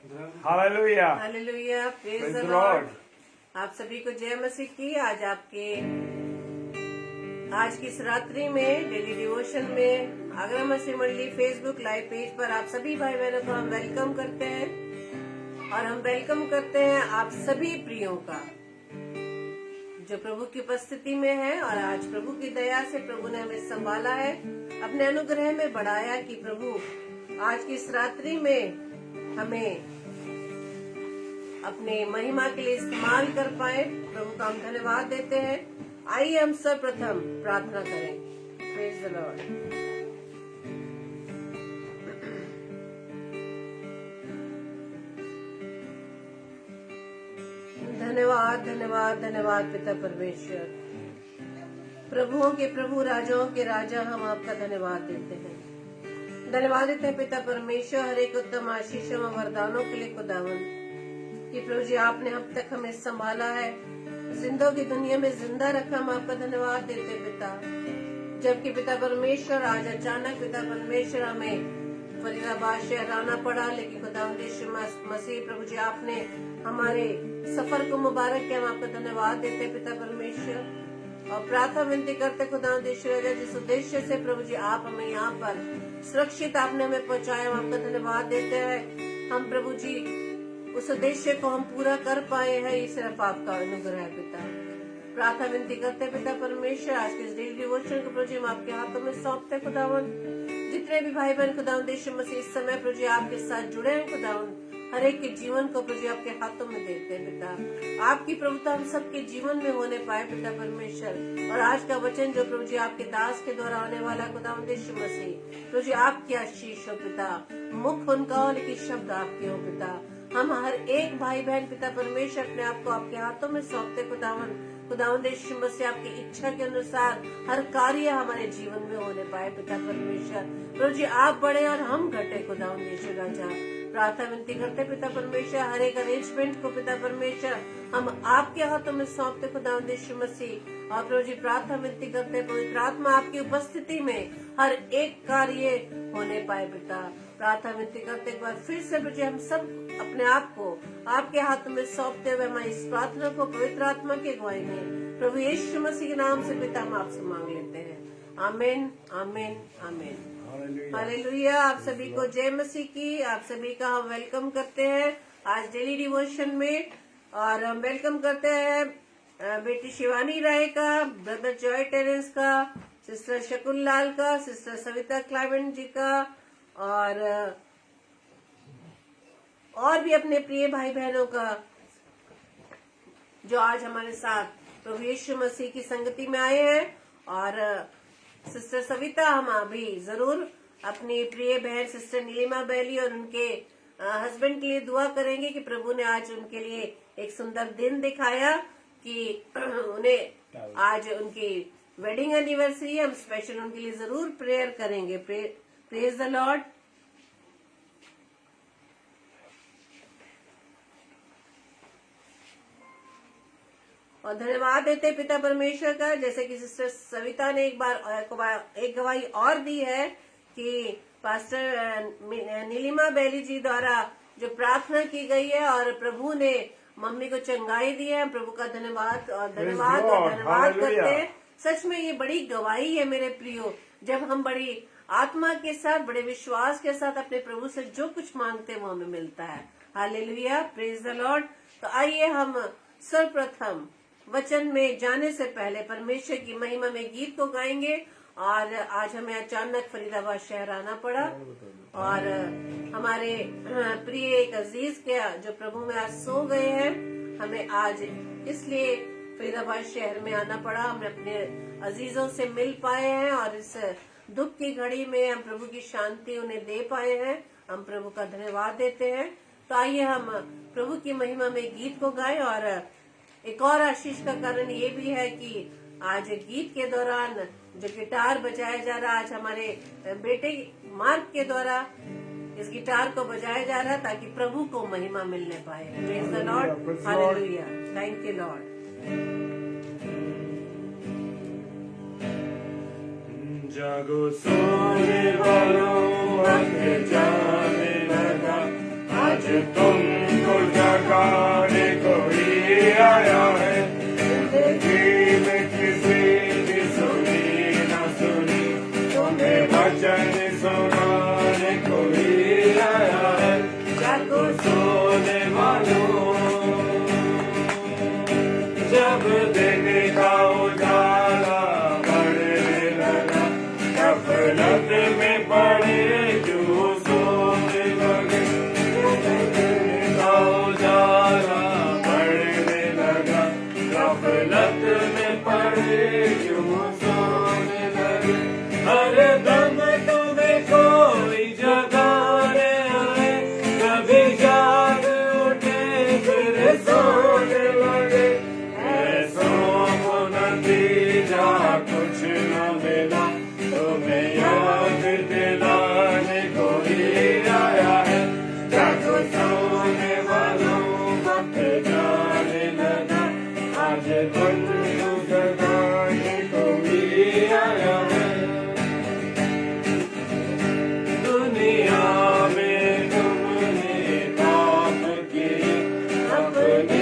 Hallelujah, hallelujah, praise Praise the the Lord. Lord। आप सभी को जय मसीह की। आज की इस रात्रि में डेली डिवोशन में आगरा मसीह मंडली फेसबुक लाइव पेज पर आप सभी भाई बहनों को हम वेलकम करते हैं और हम वेलकम करते हैं आप सभी प्रियों का जो प्रभु की उपस्थिति में है। और आज प्रभु की दया से प्रभु ने हमें संभाला है, अपने अनुग्रह में बढ़ाया कि प्रभु आज की इस रात्रि में हमें अपने महिमा के लिए इस्तेमाल कर पाए। प्रभु का हम धन्यवाद देते हैं। आइए हम सर्वप्रथम प्रार्थना करें। Praise the Lord. धन्यवाद धन्यवाद धन्यवाद पिता परमेश्वर, प्रभुओं के प्रभु राजाओं के राजा, हम आपका धन्यवाद देते हैं। धन्यवाद देते हैं पिता परमेश्वर हर एक उत्तम आशीषों और वरदानों के लिए खुदावन कि प्रभु जी आपने अब तक हमें संभाला है, जिंदों की दुनिया में जिंदा रखा। हम आपका धन्यवाद देते पिता। जबकि पिता परमेश्वर आज अचानक पिता परमेश्वर हमें फरीदाबाद शहर आना पड़ा, लेकिन खुदा मसीह प्रभु जी आपने हमारे सफर को मुबारक किया। हम आपका धन्यवाद देते पिता परमेश्वर और प्रार्थना विनती करते खुदा जिस उद्देश्य से प्रभु जी आप हमें यहाँ पर सुरक्षित आपने हमें पहुँचाया, हम आपका धन्यवाद देते हैं। हम प्रभु जी उस उद्देश्य को हम पूरा कर पाए हैं, ये सिर्फ आपका अनुग्रह है पिता। प्रार्थना विनती करते पिता परमेश्वर आज के इस डेली डिवोशन को प्रभु जी हम आपके हाथों में सौंपते खुदावन। जितने भी भाई बहन खुदावन यीशु मसीह इस समय प्रभु जी आपके साथ जुड़े हैं खुदावन, हर एक के जीवन को प्रभु जी आपके हाथों में देते हैं पिता। आपकी प्रभुता हम सबके जीवन में होने पाए पिता परमेश्वर। और आज का वचन जो प्रभु जी आपके दास के द्वारा आने वाला खुदावन यीशु मसीह प्रभु जी आपकी आशीष हो पिता। मुख उनका हो लेकिन शब्द आपके हो पिता। हम हर एक भाई बहन पिता परमेश्वर अपने आप को आपके हाथों में सौंपते खुदावन यीशु मसीह आपकी इच्छा के अनुसार हर कार्य हमारे जीवन में होने पाए पिता परमेश्वर। प्रभु जी आप बड़े और हम घटे खुदावन यीशु राजा। प्रार्थना विनती करते पिता परमेश्वर हर एक अरेंजमेंट को पिता परमेश्वर हम आपके हाथों में सौंपते खुदावन यीशु मसीह। और प्रभु जी प्रार्थना विनती करते पवित्र आत्मा आपकी उपस्थिति में हर एक कार्य होने पाए पिता। प्रार्थना विनती करते एक बार फिर से प्रभु जी हम सब अपने आप को आपके हाथों में सौंपते हुए हमारी इस प्रार्थना को पवित्र आत्मा के अगुवाई में प्रभु यीशु मसीह के नाम से पिता हम आपसे मांग लेते हैं। आमीन आमीन आमीन। हालेलुया। आप सभी को जय मसीह की। आप सभी का हम वेलकम करते हैं आज डेली डिवोशन में। और हम वेलकम करते हैं बेटी शिवानी राय का, ब्रदर जॉय टेरेंस का, सिस्टर शकुल लाल का, सिस्टर सविता क्लाइवेंट जी का और भी अपने प्रिय भाई बहनों का जो आज हमारे साथ प्रभु यीशु मसीह की संगति में आए हैं। और सिस्टर सविता हम अभी जरूर अपनी प्रिय बहन सिस्टर नीलिमा बैली और उनके हस्बैंड के लिए दुआ करेंगे कि प्रभु ने आज उनके लिए एक सुंदर दिन दिखाया कि उन्हें आज उनकी वेडिंग एनिवर्सरी है। हम स्पेशल उनके लिए जरूर प्रेयर करेंगे। Praise the Lord. और धन्यवाद देते पिता परमेश्वर का, जैसे कि सिस्टर सविता ने एक गवाही और दी है कि पास्टर नीलिमा बैली जी द्वारा जो प्रार्थना की गई है और प्रभु ने मम्मी को चंगाई दी है। प्रभु का धन्यवाद और धन्यवाद करते हैं। सच में ये बड़ी गवाही है मेरे प्रियो, जब हम बड़ी आत्मा के साथ बड़े विश्वास के साथ अपने प्रभु से जो कुछ मांगते हैं वो हमें मिलता है। Hallelujah, praise the Lord. तो आइए हम सर्वप्रथम वचन में जाने से पहले परमेश्वर की महिमा में गीत को गाएंगे। और आज हमें अचानक फरीदाबाद शहर आना पड़ा और हमारे प्रिय एक अजीज के जो प्रभु में आज सो गए हैं, हमें आज इसलिए फरीदाबाद शहर में आना पड़ा। हम अपने अजीजों से मिल पाए हैं और इस दुख की घड़ी में हम प्रभु की शांति उन्हें दे पाए हैं। हम प्रभु का धन्यवाद देते हैं। तो आइए हम प्रभु की महिमा में गीत को गाएं। और एक और आशीष का कारण ये भी है कि आज गीत के दौरान जो गिटार बजाया जा रहा, आज हमारे बेटे मार्क के द्वारा इस गिटार को बजाया जा रहा ताकि प्रभु को महिमा मिलने पाए। Praise the Lord, hallelujah, thank you Lord. जागो सोने वालों, अब जाने लगा, आज आज तुमको जगाने कोई आया है। जिंदगी में किसी की सुनी न सुनी, तुम्हें वचन सुनाने कोई आया है। जागो सोने वालों, जब दिन का उजाला बढ़ने लगा, गफलत में पड़े जो सोने लगे। दिन का उजाला बढ़ने लगा, गफलत में पड़े जो सोने लगे। हर दम तुम्हें कोई जगाने आए, कभी जाग उठे फिर सोने लगे। ऐसों को नतीजा कुछ न मिला, तुम्हें याद दिलाने कोई आया है। जागो सोने वालों, वक्त जाने लगा, आज तुमको जगाने कोई आया है। दुनिया में तुमने पाप किए, अपने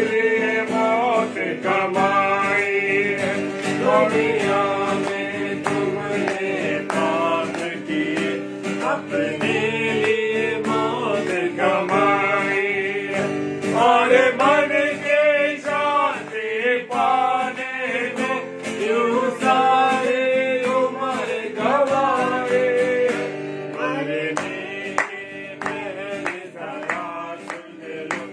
लिए मौत कमाई है। दुनिया में तुमने पाप किए, अपने लिए मौत कमाई है। और मन के शांति पाने में यूं सारे उम्र गवाए। मरने के पहले जरा सुन लो,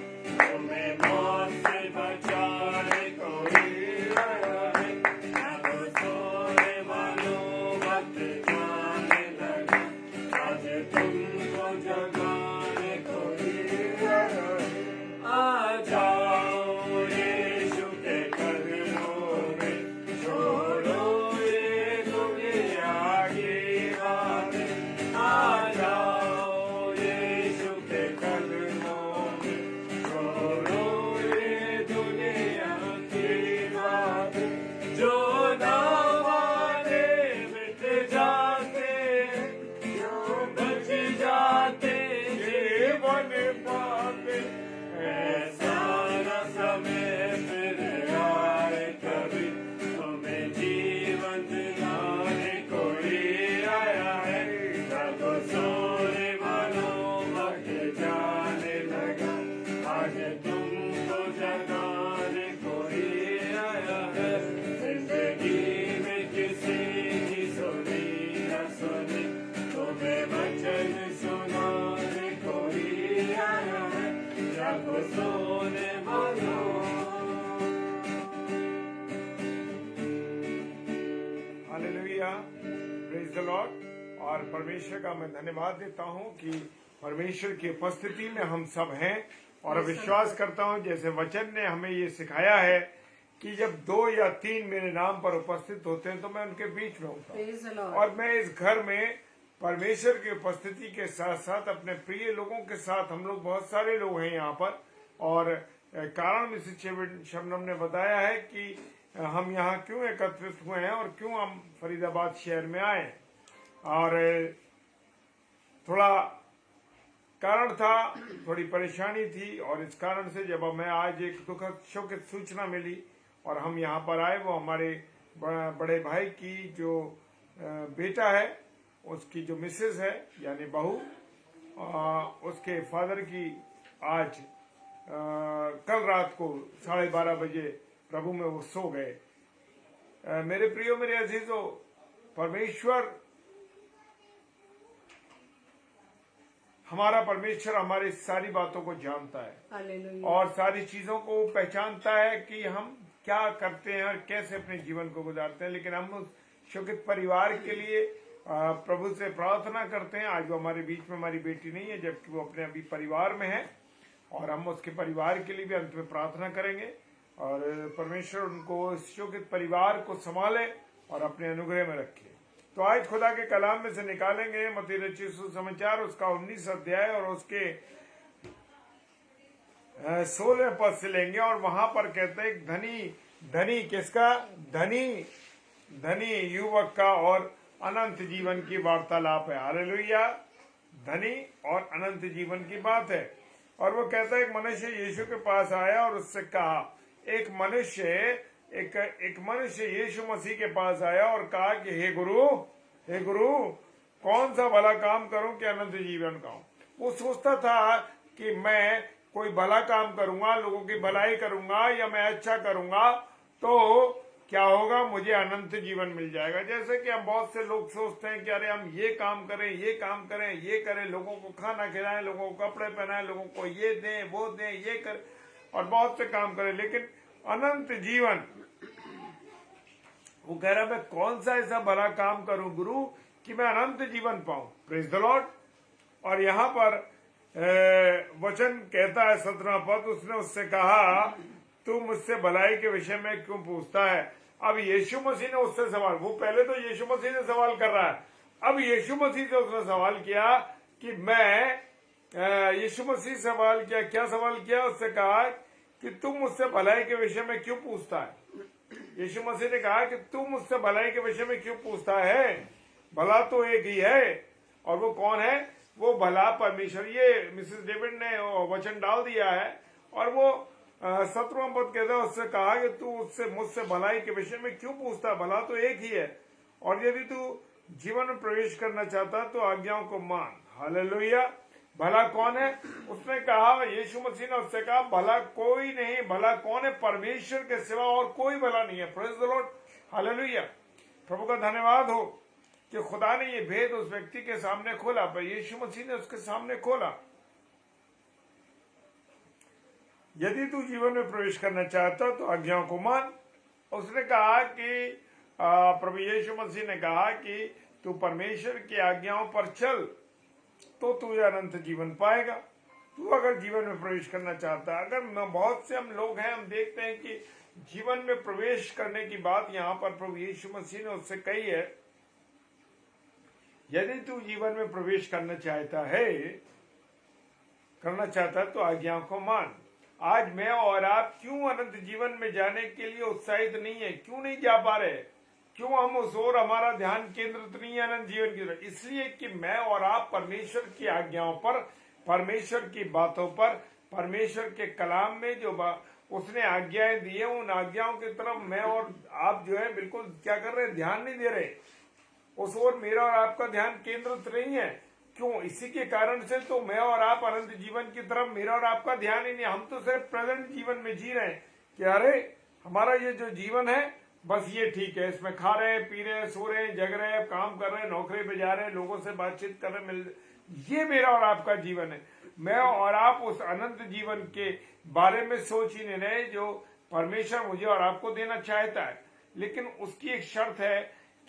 तुम्हें मौत से बचाने कोई आया है। जागो सोने वालों, वक्त जाने लगा, आज तुमको जगाने कोई आया है। आ जाओ यीशु के कदमों में, छोड़ो ये दुनिया की बातें। आ जाओ यीशु के कदमों में, छोड़ो ये दुनिया की बातें। जो ना माने मिट जाते, जो बच जाते जीवन पाते। ऐसा न समय फिर आए कभी, तुम्हें जीवन दिलाने कोई आया है। जागो सोने वालों, वक्त जाने लगा, आज तुमको जगाने कोई आया है। जिंदगी में किसी की सुनी न सुनी, तुम्हें वचन सुनाने कोई आया है। जागो सोने वालों। Hallelujah, praise the Lord. और परमेश्वर का मैं धन्यवाद देता हूं कि परमेश्वर की उपस्थिति में हम सब हैं। और विश्वास करता हूं जैसे वचन ने हमें ये सिखाया है कि जब 2 या 3 मेरे नाम पर उपस्थित होते हैं तो मैं उनके बीच में होता हूं। और मैं इस घर में परमेश्वर की उपस्थिति के साथ साथ अपने प्रिय लोगों के साथ, हम लोग बहुत सारे लोग हैं यहाँ पर। और कारण मिसेस शबनम ने बताया है कि हम यहाँ क्यों एकत्रित हुए हैं और क्यों हम फरीदाबाद शहर में आए। और थोड़ा कारण था, थोड़ी परेशानी थी। और इस कारण से जब मैं आज एक दुखद शोकित सूचना मिली और हम यहाँ पर आए, वो हमारे बड़े भाई की जो बेटा है, उसकी जो मिसेस है यानी बहू, उसके फादर की आज कल रात को 12:30 बजे प्रभु में वो सो गए। मेरे प्रियो, मेरे अजीजों, परमेश्वर, हमारा परमेश्वर हमारी सारी बातों को जानता है और सारी चीजों को पहचानता है कि हम क्या करते हैं और कैसे अपने जीवन को गुजारते हैं। लेकिन हम उस शोकित परिवार के लिए प्रभु से प्रार्थना करते हैं। आज वो हमारे बीच में, हमारी बेटी नहीं है, जबकि वो अपने अभी परिवार में है। और हम उसके परिवार के लिए भी अंत में प्रार्थना करेंगे और परमेश्वर उनको, इस शोकित परिवार को संभाले और अपने अनुग्रह में रखे। तो आज खुदा के कलाम में से निकालेंगे मत्ती रचित सुसमाचार, उसका 19 अध्याय और उसके 16 पद से लेंगे। और वहां पर कहते हैं धनी किसका? धनी युवक का और अनंत जीवन की वार्तालाप है। हालेलुया, धनी और अनंत जीवन की बात है। और वो कहता है एक मनुष्य यीशु के पास आया और उससे कहा, एक मनुष्य यीशु मसीह के पास आया और कहा कि हे गुरु कौन सा भला काम करूं कि अनंत जीवन पाऊं। वो सोचता था कि मैं कोई भला काम करूंगा, लोगों की भलाई करूंगा या मैं अच्छा करूंगा तो क्या होगा, मुझे अनंत जीवन मिल जाएगा। जैसे कि हम बहुत से लोग सोचते हैं कि अरे हम ये काम करें, ये करें, लोगों को खाना खिलाएं, लोगों को कपड़े पहनाएं, लोगों को ये दें वो दें, ये करें और बहुत से काम करें, लेकिन अनंत जीवन, वो कह रहा मैं कौन सा ऐसा भला काम करूं गुरु कि मैं अनंत जीवन पाऊं। Praise the Lord. और यहाँ पर वचन कहता है 17वां पद, उसने उससे कहा तू मुझसे भलाई के विषय में क्यों पूछता है। अब यीशु मसीह ने उससे सवाल, वो पहले तो यीशु मसीह ने सवाल कर रहा है, अब यीशु मसीह से उसने सवाल किया कि यीशु मसीह सवाल किया, क्या सवाल किया, उससे कहा कि तुम मुझसे भलाई के विषय में क्यों पूछता है। यीशु मसीह ने कहा कि तू मुझसे भलाई के विषय में क्यों पूछता है, भला तो एक ही है और वो कौन है, वो भला परमेश्वर। ये मिसेस डेविड ने वचन डाल दिया है और वो 17वां पद कहता है, उससे कहा कि तू मुझसे भलाई के विषय में क्यों पूछता, भला तो एक ही है और यदि तू जीवन में प्रवेश करना चाहता तो आज्ञाओं को मान। हालेलुया। भला कौन है, उसने कहा, यीशु मसीह ने उससे कहा भला कोई नहीं, भला कौन है, परमेश्वर के सिवा और कोई भला नहीं है। Praise the Lord. हालेलुया। प्रभु का धन्यवाद हो कि खुदा ने ये भेद उस व्यक्ति के सामने खोला, पर यीशु मसीह ने उसके सामने खोला। यदि तू जीवन में प्रवेश करना चाहता तो आज्ञाओं को मान। उसने कहा कि प्रभु यीशु मसीह ने कहा कि तू परमेश्वर की आज्ञाओं पर चल तो तू अनंत जीवन पाएगा। तू अगर जीवन में प्रवेश करना चाहता है, अगर बहुत से हम लोग हैं, हम देखते हैं कि जीवन में प्रवेश करने की बात यहाँ पर प्रभु यीशु मसीह ने उससे कही है, यदि तू जीवन में प्रवेश करना चाहता है तो आज्ञाओं को मान। आज मैं और आप क्यों अनंत जीवन में जाने के लिए उत्साहित नहीं है, क्यों नहीं जा पा रहे, क्यों हम उस ओर हमारा ध्यान केंद्रित नहीं है अनंत जीवन की तरफ, इसलिए कि मैं और आप परमेश्वर की आज्ञाओं पर, परमेश्वर की बातों पर, परमेश्वर के कलाम में जो उसने आज्ञाएं दी है, उन आज्ञाओं की तरफ मैं और आप जो है बिल्कुल क्या कर रहे हैं, ध्यान नहीं दे रहे, उस ओर मेरा और आपका ध्यान केंद्रित नहीं है। क्यों? इसी के कारण से तो मैं और आप अनंत जीवन की तरफ मेरा और आपका ध्यान ही नहीं। हम तो सिर्फ प्रेजेंट जीवन में जी रहे हैं कि अरे हमारा ये जो जीवन है बस ये ठीक है, इसमें खा रहे हैं, पी रहे हैं, सो रहे हैं, जग रहे हैं, काम कर रहे हैं, नौकरी पे जा रहे हैं, लोगों से बातचीत कर रहे हैं, ये मेरा और आपका जीवन है। मैं और आप उस अनंत जीवन के बारे में सोच ही नहीं रहे जो परमेश्वर मुझे और आपको देना चाहता है। लेकिन उसकी एक शर्त है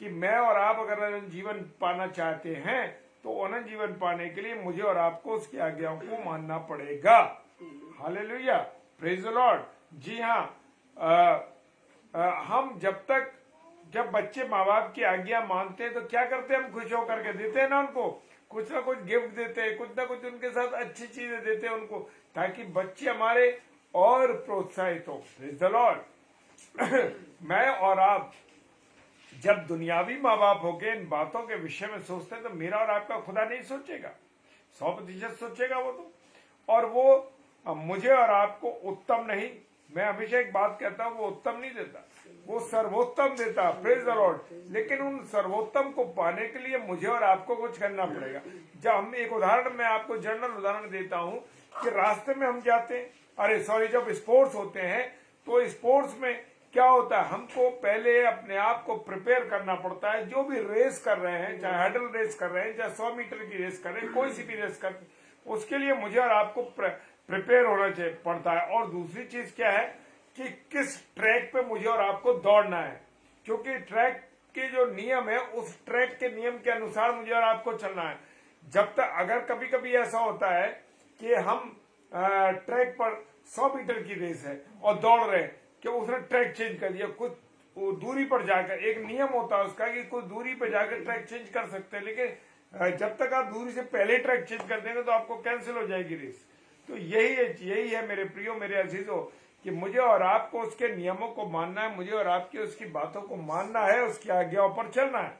कि मैं और आप अगर अनंत जीवन पाना चाहते हैं तो अनंत जीवन पाने के लिए मुझे और आपको उसकी आज्ञाओं को मानना पड़ेगा। हालेलुया। Praise the Lord. जी हाँ, हम जब बच्चे माँ बाप की आज्ञा मानते हैं तो क्या करते हैं, हम खुश होकर के देते हैं ना उनको, कुछ ना कुछ गिफ्ट देते हैं, कुछ ना कुछ उनके साथ अच्छी चीजें देते हैं उनको, ताकि बच्चे हमारे और प्रोत्साहित हो। Praise the Lord. मैं और आप जब दुनियावी माँ बाप होके इन बातों के विषय में सोचते हैं तो मेरा और आपका खुदा नहीं सोचेगा, 100% सोचेगा वो तो, और वो मुझे और आपको उत्तम नहीं, मैं हमेशा एक बात कहता हूँ, वो उत्तम नहीं देता, वो सर्वोत्तम देता। Praise the Lord. लेकिन उन सर्वोत्तम को पाने के लिए मुझे और आपको कुछ करना पड़ेगा। जब हम एक उदाहरण, मैं आपको जनरल उदाहरण देता हूँ कि रास्ते में हम जाते हैं, जब स्पोर्ट्स होते हैं तो स्पोर्ट्स में क्या होता है, हमको पहले अपने आप को प्रिपेयर करना पड़ता है। जो भी रेस कर रहे हैं, चाहे हडल रेस कर रहे हैं, चाहे 100 मीटर की रेस कर रहे हैं, कोई सी भी रेस कर, उसके लिए मुझे और आपको प्रिपेयर होना चाहिए पड़ता है। और दूसरी चीज क्या है कि किस ट्रैक पे मुझे और आपको दौड़ना है, क्योंकि ट्रैक के जो नियम है उस ट्रैक के नियम के अनुसार मुझे और आपको चलना है। जब तक अगर कभी कभी ऐसा होता है कि हम ट्रैक पर 100 मीटर की रेस है और दौड़ रहे हैं कि उसने ट्रैक चेंज कर दिया, कुछ दूरी पर जाकर, एक नियम होता है उसका कि कुछ दूरी पर जाकर ट्रैक चेंज कर सकते हैं, लेकिन जब तक आप दूरी से पहले ट्रैक चेंज कर देंगे तो आपको कैंसिल हो जाएगी रेस। तो यही है मेरे प्रियो, मेरे अजीजों, कि मुझे और आपको उसके नियमों को मानना है, मुझे और आपकी उसकी बातों को मानना है, उसकी आज्ञाओं पर चलना है।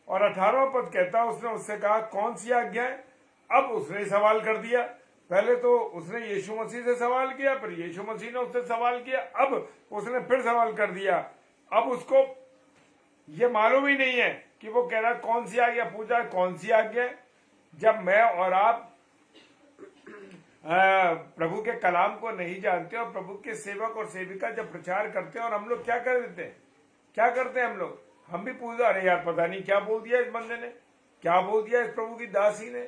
और 18वां पद कहता है, उसने उससे कहा कौन सी आज्ञा है। अब उसने सवाल कर दिया पहले तो उसने यीशु मसीह से सवाल किया, फिर यीशु मसीह ने उससे सवाल किया, अब उसने फिर सवाल कर दिया। अब उसको ये मालूम ही नहीं है कि वो कह रहा कौन सी आज्ञा पूछा, कौन सी आज्ञा। जब मैं और आप प्रभु के कलाम को नहीं जानते और प्रभु के सेवक और सेविका जब प्रचार करते हैं, और हम लोग क्या कर देते हैं, क्या करते हैं हम भी पूछते, अरे यार पता नहीं क्या बोल दिया इस बंदे ने, क्या बोल दिया इस प्रभु की दासी ने।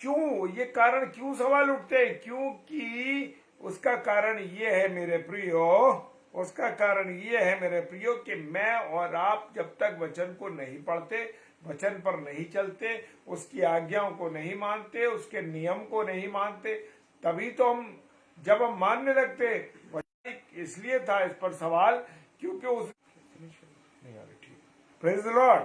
क्यों ये कारण क्यों सवाल उठते हैं? क्योंकि उसका कारण ये है मेरे प्रियो, उसका कारण ये है मेरे प्रियो कि मैं और आप जब तक वचन को नहीं पढ़ते, वचन पर नहीं चलते, उसकी आज्ञाओं को नहीं मानते, उसके नियम को नहीं मानते, तभी तो जब हम मानने लगते। इसलिए था इस पर सवाल क्योंकि उस प्रेज द लॉर्ड।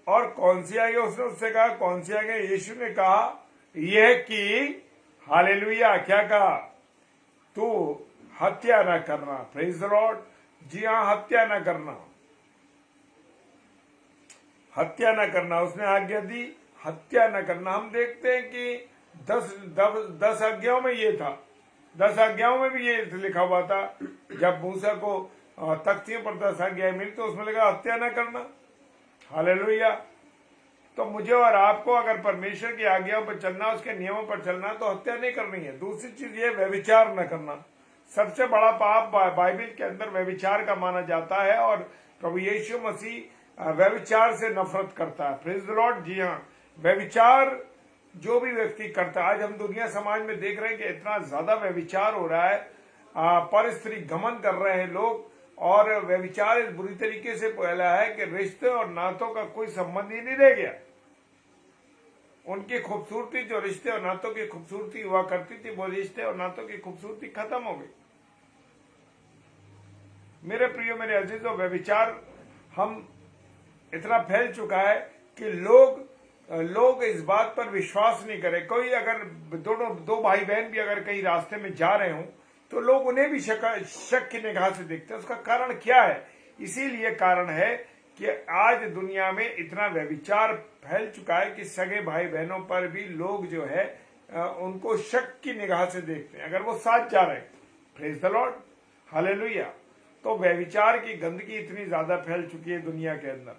और कौन सी आज्ञा उसने उससे कहा, कौन सी आज्ञा? यीशु ने कहा यह कि हालेलुया, क्या कहा? तू हत्या न करना। Praise the Lord. जी हाँ, हत्या न करना, हत्या न करना उसने आज्ञा दी, हत्या न करना। हम देखते हैं कि 10 आज्ञाओं में ये था, 10 आज्ञाओं में भी ये लिखा हुआ था। जब मूसा को तख्तियों पर 10 आज्ञाएं मिली तो उसमें लिखा हत्या न करना। हालेलुया। तो मुझे और आपको अगर परमेश्वर की आज्ञाओं पर चलना, उसके नियमों पर चलना, तो हत्या नहीं करनी है। दूसरी चीज ये व्यभिचार न करना। सबसे बड़ा पाप बाइबल के अंदर व्यभिचार का माना जाता है, और प्रभु यीशु मसीह व्यभिचार से नफरत करता है। Praise the Lord. जी हाँ, व्यभिचार जो भी व्यक्ति करता है, आज हम दुनिया समाज में देख रहे हैं कि इतना ज्यादा व्यभिचार हो रहा है, पर स्त्री गमन कर रहे हैं लोग, और व्यभिचार इस बुरी तरीके से फैला है कि रिश्ते और नातों का कोई संबंध ही नहीं रह गया। उनकी खूबसूरती, जो रिश्ते और नातों की खूबसूरती हुआ करती थी, वो रिश्ते और नातों की खूबसूरती खत्म हो गई। मेरे प्रियो, मेरे अजीजों, व्यभिचार हम इतना फैल चुका है कि लोग इस बात पर विश्वास नहीं करें। कोई अगर दो भाई बहन भी अगर कहीं रास्ते में जा रहे हों तो लोग उन्हें भी शक की निगाह से देखते हैं। उसका कारण क्या है? इसीलिए कारण है कि आज दुनिया में इतना व्यभिचार फैल चुका है कि सगे भाई बहनों पर भी लोग जो है उनको शक की निगाह से देखते हैं अगर वो साथ जा रहे हैं। Praise the Lord, hallelujah. तो व्यभिचार की गंदगी इतनी ज्यादा फैल चुकी है दुनिया के अंदर,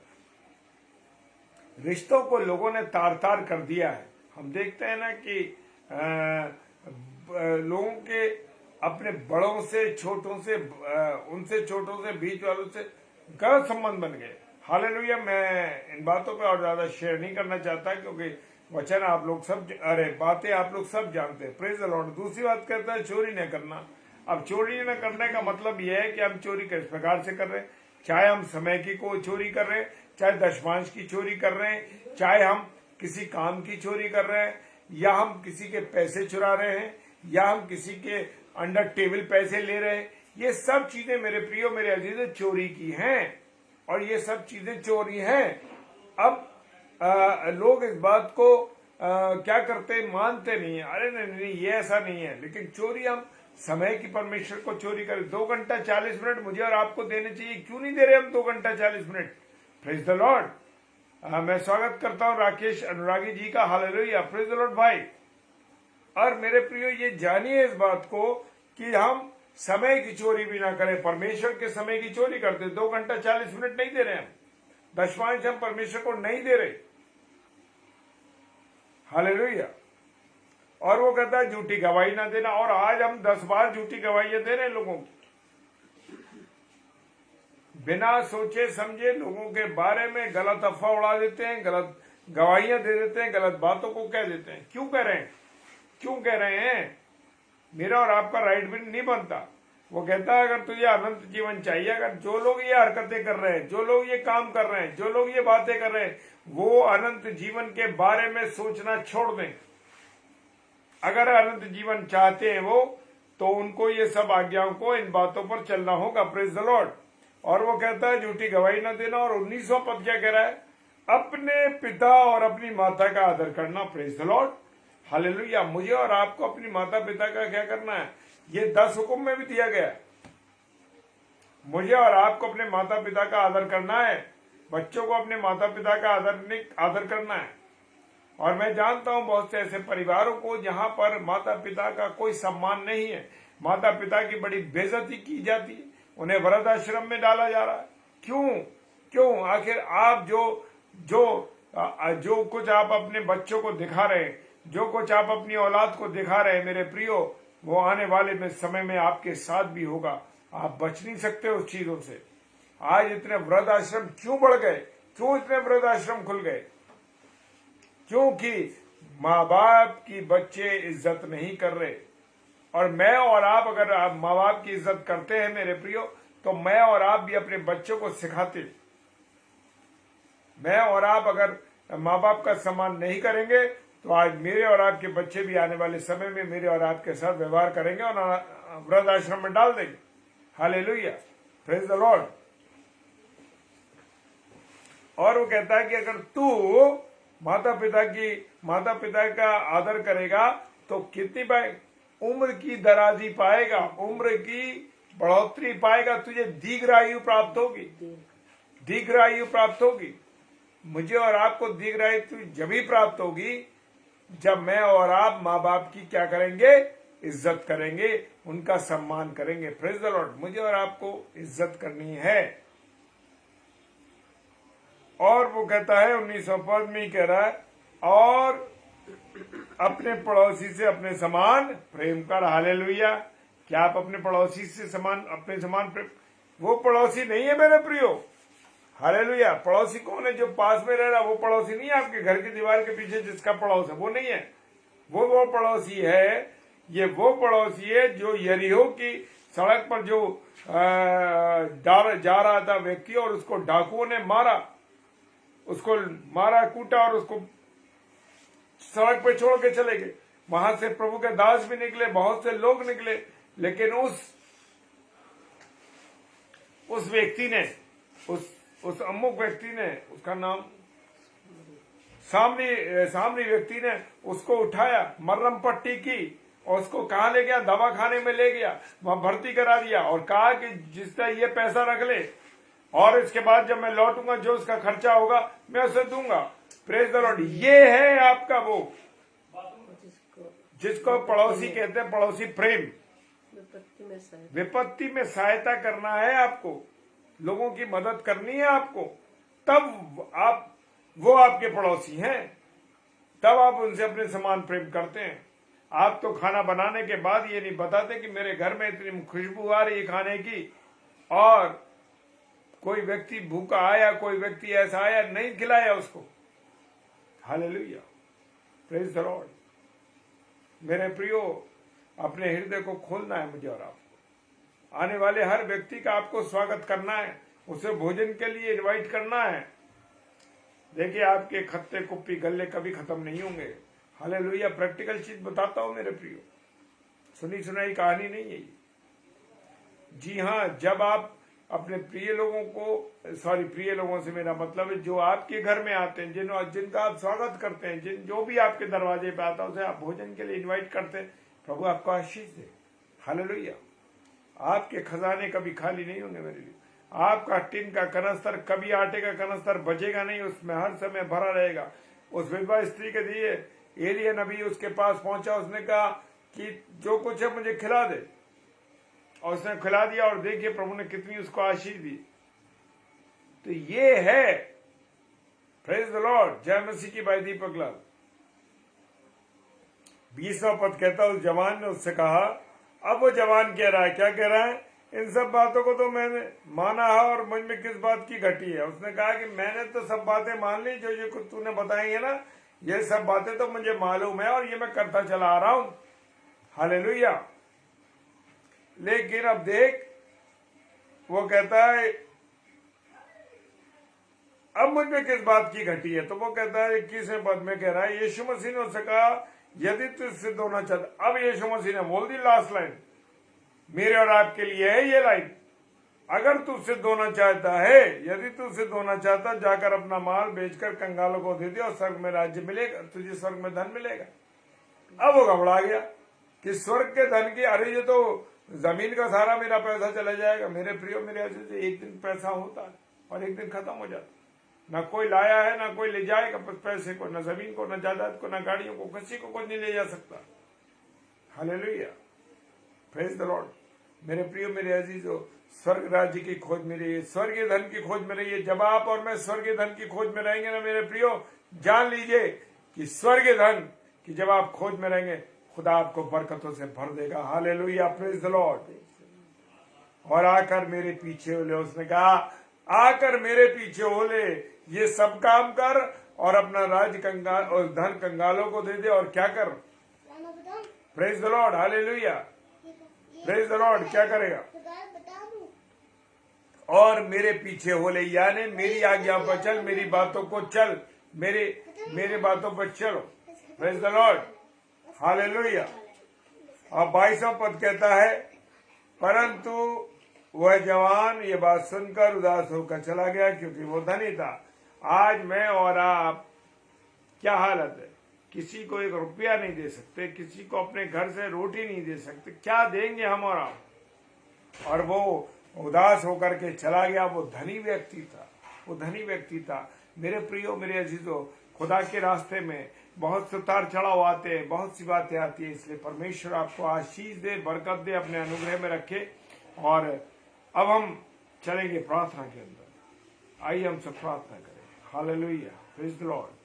रिश्तों को लोगों ने तार तार कर दिया है। हम देखते हैं ना कि लोगों के अपने बड़ों से, छोटों से, उनसे छोटों से, बीच वालों से गलत संबंध बन गए। हालेलुया। मैं इन बातों पे और ज्यादा शेयर नहीं करना चाहता क्योंकि वचन आप लोग सब, बातें आप लोग सब जानते हैं। Praise the Lord. दूसरी बात कहता है चोरी न करना। अब चोरी न करने का मतलब यह है कि हम चोरी किस प्रकार से कर रहे हैं, चाहे हम समय की को चोरी कर रहे हैं, चाहे दशमांश की चोरी कर रहे हैं, चाहे हम किसी काम की चोरी कर रहे हैं, या हम किसी के पैसे चुरा रहे हैं, या हम किसी के अंडर टेबल पैसे ले रहे हैं। ये सब चीजें मेरे प्रियो, मेरे अजीजों, चोरी की हैं, और ये सब चीजें चोरी हैं। अब लोग इस बात को क्या करते, मानते नहीं है। अरे नहीं, ये ऐसा नहीं है। लेकिन चोरी हम समय की परमेश्वर को चोरी करें। 2 घंटा 40 मिनट मुझे और आपको देने चाहिए, क्यों नहीं दे रहे हम 2 घंटा 40 मिनट? Praise the Lord. मैं स्वागत करता हूं राकेश अनुरागी जी का। हालेलुया। प्रेज द लॉर्ड भाई। और मेरे प्रियो, ये जानिए इस बात को कि हम समय की चोरी भी ना करें। परमेश्वर के समय की चोरी करते, 2 घंटा 40 मिनट नहीं दे रहे हम, दशमांश हम परमेश्वर को नहीं दे रहे। हालेलुया। और वो कहता है झूठी गवाही ना देना, और आज हम 10 बार झूठी गवाहियां दे रहे हैं लोगों की। बिना सोचे समझे लोगों के बारे में गलत अफवाह उड़ा देते हैं, गलत गवाहियां दे देते हैं, गलत बातों को कह देते हैं। क्यों कह रहे हैं? क्यों कह रहे हैं? मेरा और आपका राइट भी नहीं बनता। वो कहता है अगर तुझे अनंत जीवन चाहिए, अगर जो लोग ये हरकतें कर रहे हैं, जो लोग ये काम कर रहे हैं, जो लोग ये बातें कर रहे हैं, वो अनंत जीवन के बारे में सोचना छोड़ दें। अगर अनंत जीवन चाहते हैं वो, तो उनको ये सब आज्ञाओं को, इन बातों पर चलना होगा। Praise the Lord. और वो कहता है झूठी गवाही न देना। और 19वां पद क्या कह रहा है? अपने पिता और अपनी माता का आदर करना। Praise the Lord, hallelujah. मुझे और आपको अपनी माता पिता का क्या करना है? ये 10 हुक्म में भी दिया गया। मुझे और आपको अपने माता पिता का आदर करना है। बच्चों को अपने माता पिता का आदर करना है। और मैं जानता हूं बहुत से ऐसे परिवारों को जहां पर माता पिता का कोई सम्मान नहीं है, माता पिता की बड़ी बेइज्जती की जाती है, उन्हें वृद्धाश्रम में डाला जा रहा है। क्यों आखिर आप जो कुछ आप अपने बच्चों को दिखा रहे हैं, जो कुछ आप अपनी औलाद को दिखा रहे हैं मेरे प्रियो, वो आने वाले में समय में आपके साथ भी होगा। आप बच नहीं सकते उस चीजों से। आज इतने वृद्धाश्रम क्यों बढ़ गए, क्यों इतने वृद्धाश्रम खुल गए? क्योंकि माँ बाप की बच्चे इज्जत नहीं कर रहे। और मैं और आप, अगर आप माँ बाप की इज्जत करते हैं मेरे प्रियो, तो मैं और आप भी अपने बच्चों को सिखाते। मैं और आप अगर माँ बाप का सम्मान नहीं करेंगे तो आज मेरे और आपके बच्चे भी आने वाले समय में मेरे और आपके साथ व्यवहार करेंगे और वृद्धाश्रम में डाल देंगे। Hallelujah, praise the Lord. और वो कहता है कि अगर तू माता पिता का आदर करेगा तो कितनी उम्र की दराजी पाएगा, उम्र की बढ़ोतरी पाएगा, तुझे दीर्घायु प्राप्त होगी, दीर्घायु प्राप्त होगी। मुझे और आपको दीर्घायु जब ही प्राप्त होगी जब मैं और आप माँ बाप की क्या करेंगे, इज्जत करेंगे, उनका सम्मान करेंगे। Praise the Lord. मुझे और आपको इज्जत करनी है। और वो कहता है 19वां पद में कह रहा है, और अपने पड़ोसी से अपने समान प्रेम कर। हालेलुया। क्या आप अपने पड़ोसी से अपने समान प्रेम? वो पड़ोसी नहीं है मेरे प्रियो। हालेलुया। पड़ोसी कौन है? जो पास में रह रहा, वो पड़ोसी नहीं है। आपके घर की दीवार के पीछे जिसका पड़ोस है वो नहीं है। वो पड़ोसी है, ये वो पड़ोसी है जो यरीहो की सड़क पर जो जा रहा था व्यक्ति, और उसको डाकुओं ने मारा, कूटा और उसको सड़क पे छोड़ के चले गए। वहां से प्रभु के दास भी निकले, बहुत से लोग निकले, लेकिन उस व्यक्ति ने, उस अमुक व्यक्ति ने, उसका नाम सामरी व्यक्ति ने उसको उठाया, मरहम पट्टी की और उसको कहाँ ले गया? दवा खाने में ले गया, वहां भर्ती करा दिया और कहा कि जिसका ये पैसा रख ले और इसके बाद जब मैं लौटूंगा जो उसका खर्चा होगा मैं उसे दूंगा। Praise the Lord. ये है आपका वो जिसको पड़ोसी कहते हैं, पड़ोसी प्रेम। विपत्ति में सहायता करना है आपको, लोगों की मदद करनी है आपको, तब वो आपके पड़ोसी हैं, तब आप उनसे अपने समान प्रेम करते हैं। आप तो खाना बनाने के बाद ये नहीं बताते कि मेरे घर में इतनी खुशबू आ रही है खाने की, और कोई व्यक्ति भूखा आया, कोई व्यक्ति ऐसा आया, नहीं खिलाया उसको। Hallelujah, praise the Lord. मेरे प्रियो, अपने हृदय को खोलना है मुझे और आपको। आने वाले हर व्यक्ति का आपको स्वागत करना है, उसे भोजन के लिए इनवाइट करना है। देखिए, आपके खत्ते कुप्पी गल्ले कभी खत्म नहीं होंगे। हालेलुया। प्रैक्टिकल चीज बताता हूं मेरे प्रियो, सुनी सुनाई कहानी नहीं है ये। जी हाँ, जब आप अपने प्रिय लोगों से मेरा मतलब है जो आपके घर में आते हैं, जिनका आप स्वागत करते हैं, जो भी आपके दरवाजे पे आता है उसे आप भोजन के लिए इनवाइट करते हैं। प्रभु आपको आशीष दे। हालेलुया। आपके खजाने कभी खाली नहीं होंगे मेरे लिए। आपका टिन का कनस्तर, कभी आटे का कनस्तर बचेगा नहीं, उसमें हर समय भरा रहेगा। उस विधवा स्त्री के दिए एलिया नबी उसके पास पहुंचा, उसने कहा कि जो कुछ है मुझे खिला दे, और उसने खिला दिया, और देखिए प्रभु ने कितनी उसको आशीष दी। तो ये है, प्रेज द लॉर्ड। जय मसीह की। भाई दीपक लाल। 20वां पद कहता, उस जवान ने उससे कहा। अब वो जवान कह रहा है, क्या कह रहा है? इन सब बातों को तो मैंने माना है, और मुझ में किस बात की घटी है? उसने कहा कि मैंने तो सब बातें मान ली, जो ये कुछ तूने बताई है ना, ये सब बातें तो मुझे मालूम है और ये मैं करता चला आ रहा हूं। हालेलुया। लेकिन अब देख, वो कहता है अब मुझ में किस बात की घटी है? तो वो कहता है 21वें पद में कह रहा है, यीशु मसीह ने उससे कहा, यदि तू सिद्ध होना चाहता। अब यीशु मसीह ने बोल दी लास्ट लाइन, मेरे और आपके लिए है ये लाइन। अगर तू सिद्ध होना चाहता है, यदि तू सिद्ध होना चाहता, जाकर अपना माल बेचकर कंगालों को दे दे और स्वर्ग में राज्य मिलेगा, तुझे स्वर्ग में धन मिलेगा। अब वो घबरा गया कि स्वर्ग के धन की, अरे ये तो जमीन का सारा मेरा पैसा चला जाएगा। मेरे प्रियो, मेरे ऐसे एक दिन पैसा होता है और एक दिन खत्म हो जाता। ना कोई लाया है, ना कोई ले जाएगा पैसे को, ना जमीन को, ना जायदाद को, ना गाड़ियों को, किसी को कोई नहीं ले जा सकता। Hallelujah, praise the Lord. मेरे प्रियो, मेरे अजीजों, स्वर्ग राज्य की खोज में रहिए, स्वर्गीय धन की खोज में रहिए। जब आप और मैं स्वर्गीय धन की खोज में रहेंगे ना मेरे प्रियो, जान लीजिए कि स्वर्गीय धन की जब आप खोज में रहेंगे, खुदा आपको बरकतों से भर देगा। Hallelujah, praise the Lord. और आकर मेरे पीछे हो ले, उसने कहा आकर मेरे पीछे हो ले, ये सब काम कर और अपना राज कंगाल और धन कंगालों को दे दे, और क्या कर, praise the Lord, hallelujah, praise the Lord. क्या करेगा, और मेरे पीछे हो ले, यानी मेरी आज्ञा पर चल, मेरी बातों को चल, मेरे बातों पर चलो। Praise the Lord, hallelujah. अब 22वां पद कहता है, परंतु वह जवान ये बात सुनकर उदास होकर चला गया, क्योंकि वो धनी था। आज मैं और आप क्या हालत है, किसी को 1 रुपया नहीं दे सकते, किसी को अपने घर से रोटी नहीं दे सकते, क्या देंगे हम और आप। और वो उदास होकर के चला गया। वो धनी व्यक्ति था, वो धनी व्यक्ति था। मेरे प्रियो, मेरे अजीजों, खुदा के रास्ते में बहुत से उतार चढ़ाव आते हैं, बहुत सी बातें आती है, इसलिए परमेश्वर आपको आशीष दे, बरकत दे, अपने अनुग्रह में रखे। और अब हम चलेंगे प्रार्थना के अंदर। आइए हम सब प्रार्थना करें। Hallelujah, praise the Lord.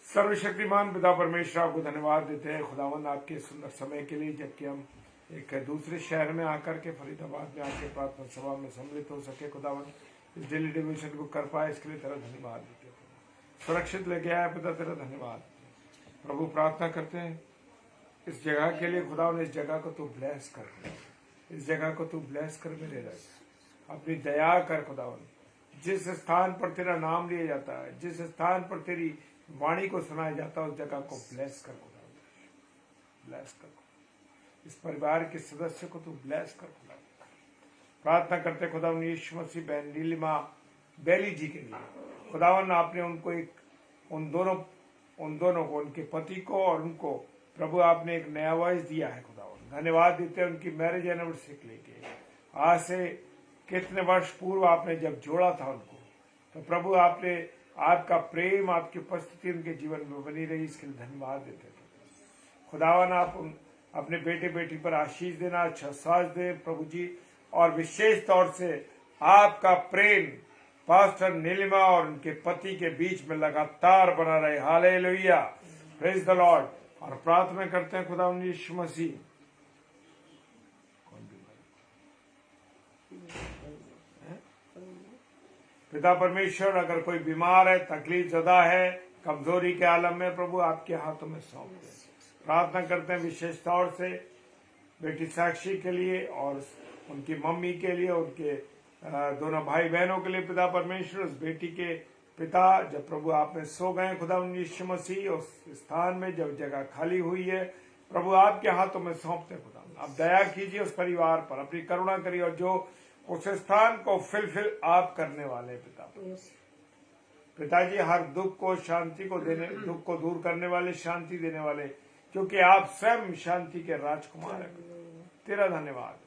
सर्वशक्तिमान पिता परमेश्वर, आपको धन्यवाद देते हैं खुदावंद आपके सुंदर समय के लिए, जबकि हम एक दूसरे शहर में आकर के फरीदाबाद में आके प्रार्थना सभा में सम्मिलित हो सके। खुदावंद इस डेली डिवोशन को कर पाए, इसके लिए तेरा धन्यवाद देते हैं। सुरक्षित लेके आया पिता, तेरा धन्यवाद। प्रभु प्रार्थना करते हैं इस जगह के लिए, खुदावंद इस जगह को तू ब्लेस कर, इस जगह को तू ब्लेस कर मेरे रख, अपनी दया कर खुदावंद। जिस स्थान पर तेरा नाम लिया जाता है, जिस स्थान पर तेरी वाणी को सुनाया जाता है, उस जगह को ब्लेस कर खुदावंद, ब्लेस कर। इस परिवार के सदस्य को तू ब्लेस कर खुदावंद। प्रार्थना करते खुदावंद यीशु मसीह बहन नीलिमा बैली जी के लिए, खुदावंद आपने उनको उन दोनों को, उनके पति को और उनको प्रभु आपने एक नया वॉइस दिया है खुदावंद। धन्यवाद देते हैं उनकी मैरिज एनिवर्सरी लेके। आज से कितने वर्ष पूर्व आपने जब जोड़ा था उनको, तो प्रभु आपने आपका प्रेम, आपकी उपस्थिति उनके जीवन में बनी रही, इसके लिए धन्यवाद देते थे खुदावन। आप अपने बेटे बेटी पर आशीष देना, अच्छा स्वास्थ्य दे प्रभु जी, और विशेष तौर से आपका प्रेम पास्टर नीलिमा और उनके पति के बीच में लगातार बना रहे। Hallelujah, praise the Lord. और प्रार्थना करते हैं खुदा यीशु मसीह, पिता परमेश्वर, अगर कोई बीमार है, तकलीफ ज़दा है, कमजोरी के आलम में, प्रभु आपके हाथों में सौंप दें। प्रार्थना करते हैं विशेष तौर से बेटी साक्षी के लिए और उनकी मम्मी के लिए, उनके दोनों भाई बहनों के लिए। पिता परमेश्वर, उस बेटी के पिता जब प्रभु आप में सो गए खुदा यीशु मसीह, उस स्थान में जब जगह खाली हुई है, प्रभु आपके हाथों में सौंपते खुदा। आप दया कीजिए उस परिवार पर, अपनी करुणा करिए, और जो उस स्थान को फिल आप करने वाले पिताजी, हर दुख को शांति को देने, दुख को दूर करने वाले, शांति देने वाले, क्योंकि आप स्वयं शांति के राजकुमार हैं। तेरा धन्यवाद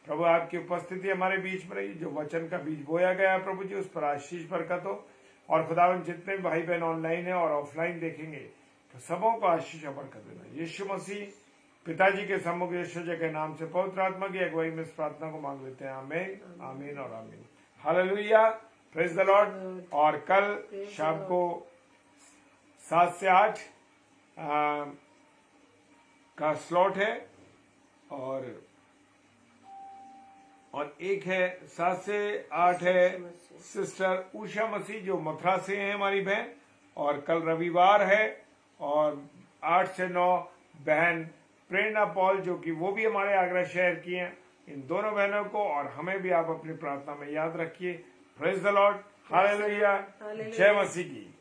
प्रभु, आपकी उपस्थिति हमारे बीच में रही। जो वचन का बीज बोया गया है प्रभु जी, उस पर आशीष बरकत हो। और खुदावन जितने भी भाई बहन ऑनलाइन है और ऑफलाइन देखेंगे, तो सबों को आशीष बरकत देना। यीशु मसीह पिताजी के सम्मुख यीशु जी के नाम से पवित्र आत्मा की अगुवाई में इस प्रार्थना को मांग लेते हैं। आमीन, आमीन और आमीन। Hallelujah, praise the Lord. और कल शाम को 7 से 8 का स्लॉट है, और एक है 7 से 8 है सिस्टर उषा मसीह जो मथुरा से है हमारी बहन, और कल रविवार है, और 8 से 9 बहन प्रेरणा पॉल जो कि वो भी हमारे आगरा शहर की हैं। इन दोनों बहनों को और हमें भी आप अपनी प्रार्थना में याद रखिए। प्रेज द लॉर्ड, हालेलुया, जय मसीह की।